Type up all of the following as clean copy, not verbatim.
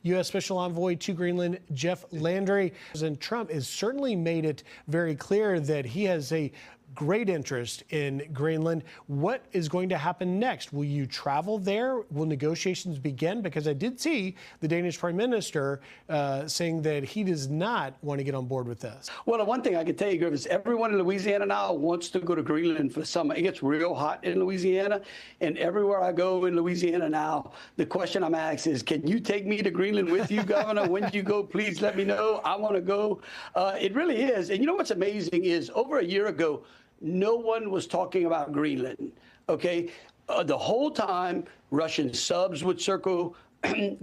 U.S. Special Envoy to Greenland, Jeff Landry. President Trump has certainly made it very clear that he has a great interest in Greenland. What is going to happen next? Will you travel there? Will negotiations begin? Because I did see the Danish Prime Minister saying that he does not want to get on board with this. Well, the one thing I can tell you, Griff, is everyone in Louisiana now wants to go to Greenland for the summer. It gets real hot in Louisiana, and everywhere I go in Louisiana now, the question I'm asked is, can you take me to Greenland with you, Governor? When you go, please let me know. I want to go. It really is. And you know what's amazing is over a year ago, no one was talking about Greenland, okay? The whole time, Russian subs would circle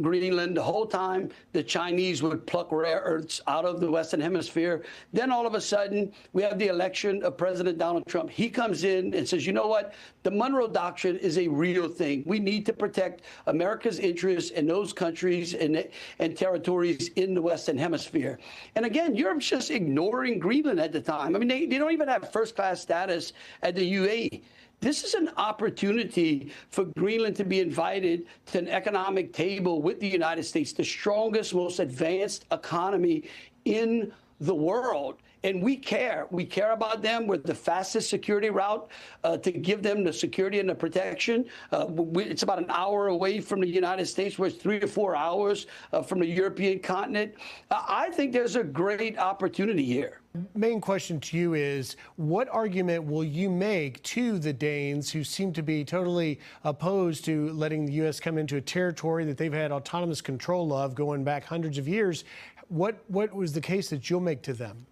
Greenland. The whole time, the Chinese would pluck rare earths out of the Western Hemisphere. Then all of a sudden, we have the election of President Donald Trump. He comes in and says, you know what? The Monroe Doctrine is a real thing. We need to protect America's interests in those countries and territories in the Western Hemisphere. And again, Europe's just ignoring Greenland at the time. I mean, they don't even have first-class status at the UAE. This is an opportunity for Greenland to be invited to an economic table with the United States, the strongest, most advanced economy in the world. And we care. We care about them. We're the fastest security route to give them the security and the protection. It's about an hour away from the United States, where it's 3 to 4 hours from the European continent. I think there's a great opportunity here. Main question to you is, what argument will you make to the Danes, who seem to be totally opposed to letting the U.S. come into a territory that they've had autonomous control of going back hundreds of years? What was the case that you'll make to them?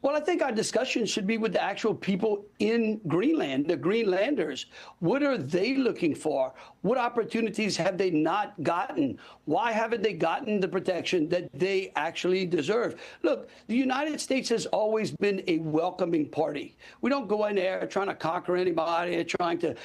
Well, I think our discussion should be with the actual people in Greenland, the Greenlanders. What are they looking for? What opportunities have they not gotten? Why haven't they gotten the protection that they actually deserve? Look, the United States has always been a welcoming party. We don't go in there trying to conquer anybody, trying to,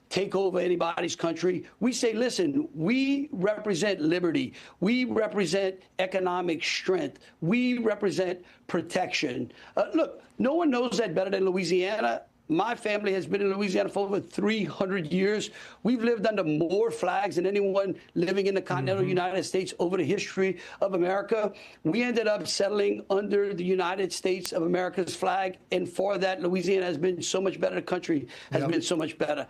take over anybody's country. We say, listen, we represent liberty. We represent economic strength. We represent protection. Look, no one knows that better than Louisiana. My family has been in Louisiana for over 300 years. We've lived under more flags than anyone living in the continental United States over the history of America. We ended up settling under the United States of America's flag, and for that, Louisiana has been so much better. The country has been so much better.